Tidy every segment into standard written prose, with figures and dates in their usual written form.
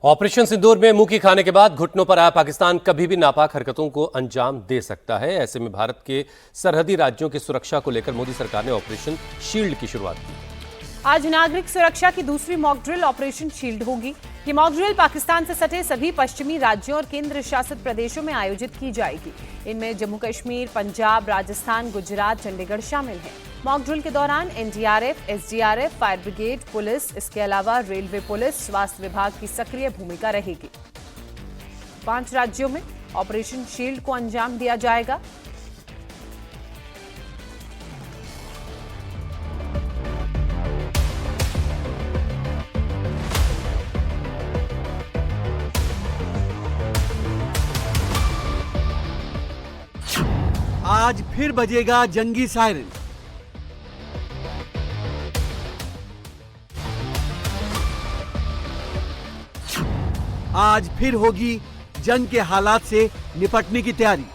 Operation सिंदूर में मुंह की खाने के बाद घुटनों पर आया पाकिस्तान कभी भी नापाक हरकतों को अंजाम दे सकता है। ऐसे में भारत के सरहदी राज्यों की सुरक्षा को लेकर मोदी सरकार ने ऑपरेशन शील्ड की शुरुआत की। आज नागरिक सुरक्षा की दूसरी मॉक ड्रिल ऑपरेशन शील्ड होगी। ये मॉक ड्रिल पाकिस्तान से सटे सभी पश्चिमी राज्यों और केंद्र शासित प्रदेशों में आयोजित की जाएगी। इनमें जम्मू कश्मीर, पंजाब, राजस्थान, गुजरात, चंडीगढ़ शामिल हैं। मॉक ड्रिल के दौरान NDRF, SDRF, fire brigade, police, इसके अलावा रेलवे पुलिस, स्वास्थ्य विभाग की सक्रिय भूमिका रहेगी। 5 राज्यों में ऑपरेशन शील्ड को अंजाम दिया जाएगा। आज फिर बजेगा जंगी सायरन। आज फिर होगी जंग के हालात से निपटने की तैयारी।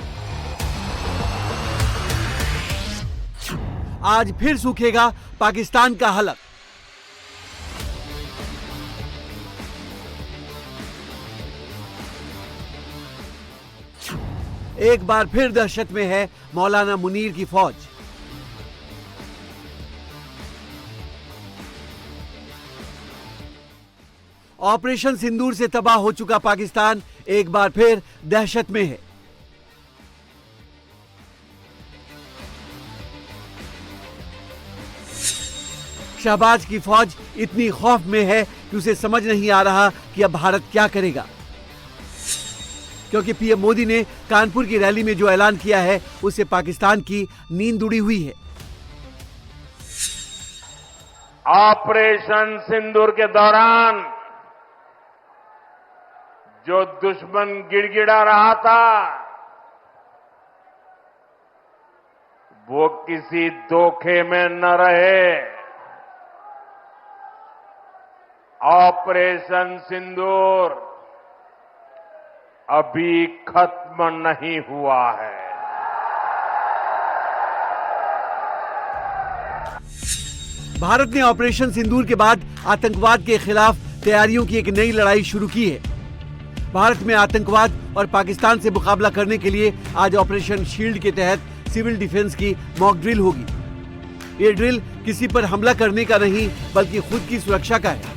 आज फिर सूखेगा पाकिस्तान का हलक। एक बार फिर दहशत में है मौलाना मुनीर की फौज। ऑपरेशन सिंदूर से तबाह हो चुका पाकिस्तान एक बार फिर दहशत में है। शहबाज की फौज इतनी खौफ में है कि उसे समझ नहीं आ रहा कि अब भारत क्या करेगा, क्योंकि पीएम मोदी ने कानपुर की रैली में जो ऐलान किया है उससे पाकिस्तान की नींद उड़ी हुई है। ऑपरेशन सिंदूर के दौरान जो दुश्मन गिड़गिड़ा रहा था वो किसी धोखे में न रहे। ऑपरेशन सिंदूर अभी खत्म नहीं हुआ है। भारत ने ऑपरेशन सिंदूर के बाद आतंकवाद के खिलाफ तैयारियों की एक नई लड़ाई शुरू की है। भारत में आतंकवाद और पाकिस्तान से मुकाबला करने के लिए आज ऑपरेशन शील्ड के तहत सिविल डिफेंस की मॉक ड्रिल होगी। ये ड्रिल किसी पर हमला करने का नहीं बल्कि खुद की सुरक्षा का है।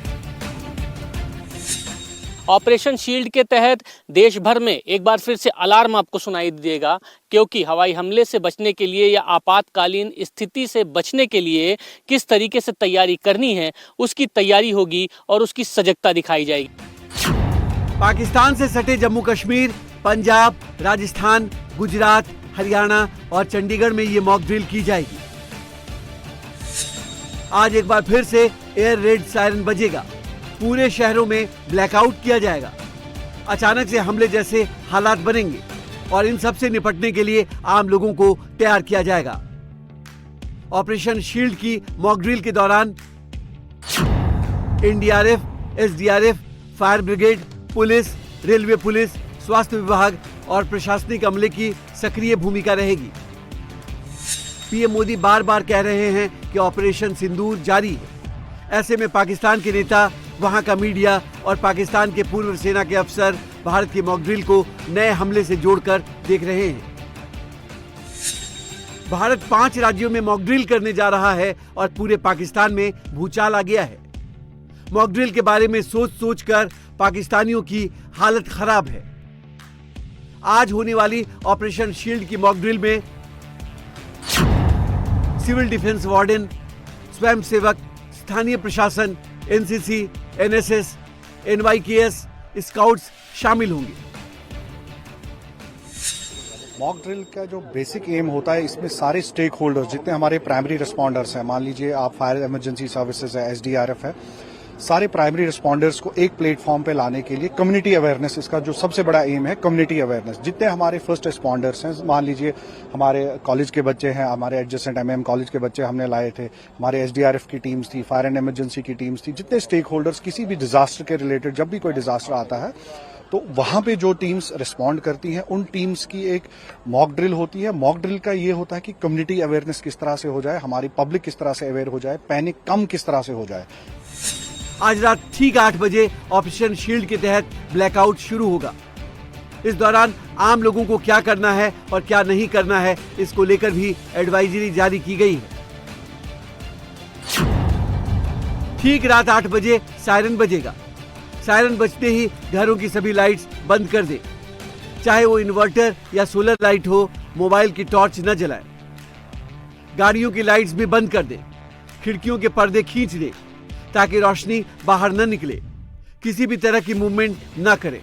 ऑपरेशन शील्ड के तहत देश भर में एक बार फिर से अलार्म आपको सुनाई देगा, क्योंकि हवाई हमले से बचने के लिए या आपातकालीन स्थिति से बचने के लिए किस तरीके से तैयारी करनी है उसकी तैयारी होगी और उसकी सजगता दिखाई जाएगी। पाकिस्तान से सटे जम्मू कश्मीर, पंजाब, राजस्थान, गुजरात, हरियाणा और चंडीगढ़ में ये मॉक ड्रिल की जाएगी। आज एक बार फिर से एयर रेड सायरन बजेगा। पूरे शहरों में ब्लैकआउट किया जाएगा। अचानक से हमले जैसे हालात बनेंगे और इन सब से निपटने के लिए आम लोगों को तैयार किया जाएगा। ऑपरेशन शील्ड की मॉक ड्रिल के दौरान NDRF, SDRF, fire brigade, police, railway police, स्वास्थ्य विभाग और प्रशासनिक अमले की सक्रिय भूमिका रहेगी। पीएम मोदी बार बार कह रहे हैं कि ऑपरेशन सिंदूर जारी है। ऐसे में पाकिस्तान के नेता, वहां का मीडिया और पाकिस्तान के पूर्व सेना के अफसर भारत की मॉक ड्रिल को नए हमले से जोड़कर देख रहे हैं। भारत 5 राज्यों में मॉक ड्रिल करने जा रहा है और पूरे पाकिस्तान में भूचाल आ गया है। मॉक ड्रिल के बारे में सोच कर पाकिस्तानियों की हालत खराब है। आज होने वाली ऑपरेशन शील्ड की मॉक ड्रिल में सिविल डिफेंस वार्डन, स्वयंसेवक, स्थानीय प्रशासन, एनसीसी, एनएसएस, एनवाईकेएस, स्काउट्स शामिल होंगे। मॉक ड्रिल का जो बेसिक एम होता है, इसमें सारे स्टेक होल्डर्स, जितने हमारे प्राइमरी रिस्पॉन्डर्स हैं, मान लीजिए आप फायर इमरजेंसी सर्विसेज है, एसडीआरएफ है, सारे प्राइमरी रिस्पॉन्डर्स को एक प्लेटफॉर्म पे लाने के लिए कम्युनिटी अवेयरनेस, इसका जो सबसे बड़ा एम है कम्युनिटी अवेयरनेस। जितने हमारे फर्स्ट रिस्पॉन्डर्स हैं, मान लीजिए हमारे कॉलेज के बच्चे हैं, हमारे एडजेसेंट एमएम कॉलेज के बच्चे हमने लाए थे, हमारे एसडीआरएफ की टीम्स थी, फायर एंड इमरजेंसी की टीम्स थी, जितने स्टेक होल्डर्स किसी भी डिजास्टर के रिलेटेड, जब भी कोई डिजास्टर आता है तो वहां पे जो टीम्स रिस्पॉन्ड करती हैं उन टीम्स की एक मॉक ड्रिल होती है। मॉक ड्रिल का ये होता है कि कम्युनिटी अवेयरनेस किस तरह से हो जाए, हमारी पब्लिक किस तरह से अवेयर हो जाए, पैनिक कम किस तरह से हो जाए। आज रात ठीक 8 बजे ऑपरेशन शील्ड के तहत ब्लैकआउट शुरू होगा। इस दौरान आम लोगों को क्या करना है और क्या नहीं करना है, इसको लेकर भी एडवाइजरी जारी की गई है। ठीक रात 8 बजे सायरन बजेगा। सायरन बजते ही घरों की सभी लाइट्स बंद कर दे, चाहे वो इन्वर्टर या सोलर लाइट हो। मोबाइल की टॉर्च न जलाए। गाड़ियों की लाइट्स भी बंद कर दे। खिड़कियों के पर्दे खींच दे ताकि रोशनी बाहर न निकले। किसी भी तरह की मूवमेंट न करे।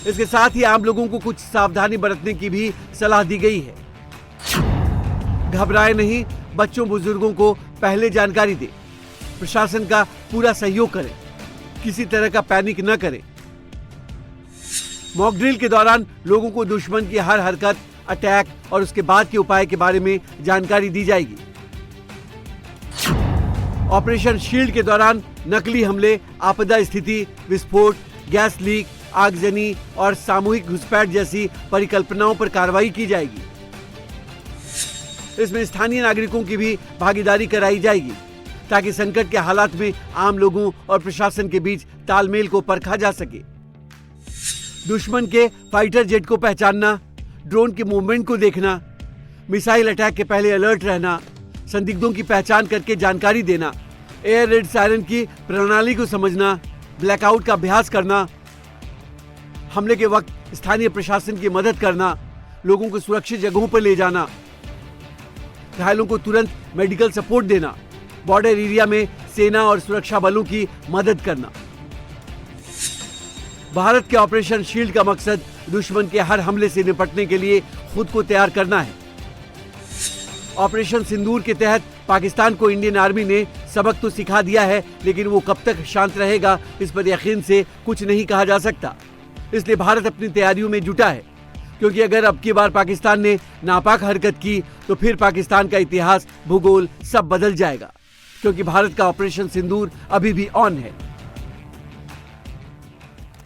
इसके साथ ही आम लोगों को कुछ सावधानी बरतने की भी सलाह दी गई है। घबराए नहीं, बच्चों बुजुर्गों को पहले जानकारी दे। प्रशासन का पूरा सहयोग करें। किसी तरह का पैनिक न करें। मॉक ड्रिल के दौरान लोगों को दुश्मन की हर हरकत, अटैक और उसके बाद के उपाय के बारे में जानकारी दी जाएगी। ऑपरेशन शील्ड के दौरान नकली हमले, आपदा स्थिति, विस्फोट, गैस लीक, आगजनी और सामूहिक घुसपैठ जैसी परिकल्पनाओं पर कार्रवाई की जाएगी। इसमें स्थानीय नागरिकों की भी भागीदारी कराई जाएगी ताकि संकट के हालात में आम लोगों और प्रशासन के बीच तालमेल को परखा जा सके। दुश्मन के फाइटर जेट को पहचानना, ड्रोन की मूवमेंट को देखना, मिसाइल अटैक के पहले अलर्ट रहना, संदिग्धों की पहचान करके जानकारी देना, एयर रेड सायरन की प्रणाली को समझना, ब्लैकआउट का अभ्यास करना, हमले के वक्त स्थानीय प्रशासन की मदद करना, लोगों को सुरक्षित जगहों पर ले जाना, घायलों को तुरंत मेडिकल सपोर्ट देना, बॉर्डर एरिया में सेना और सुरक्षा बलों की मदद करना। भारत के ऑपरेशन शील्ड का मकसद दुश्मन के हर हमले से निपटने के लिए खुद को तैयार करना है। ऑपरेशन सिंदूर के तहत पाकिस्तान को इंडियन आर्मी ने सबक तो सिखा दिया है, लेकिन वो कब तक शांत रहेगा इस पर यकीन से कुछ नहीं कहा जा सकता। इसलिए भारत अपनी तैयारियों में जुटा है, क्योंकि अगर अब की बार पाकिस्तान ने नापाक हरकत की तो फिर पाकिस्तान का इतिहास, भूगोल सब बदल जाएगा, क्योंकि भारत का ऑपरेशन सिंदूर अभी भी ऑन है।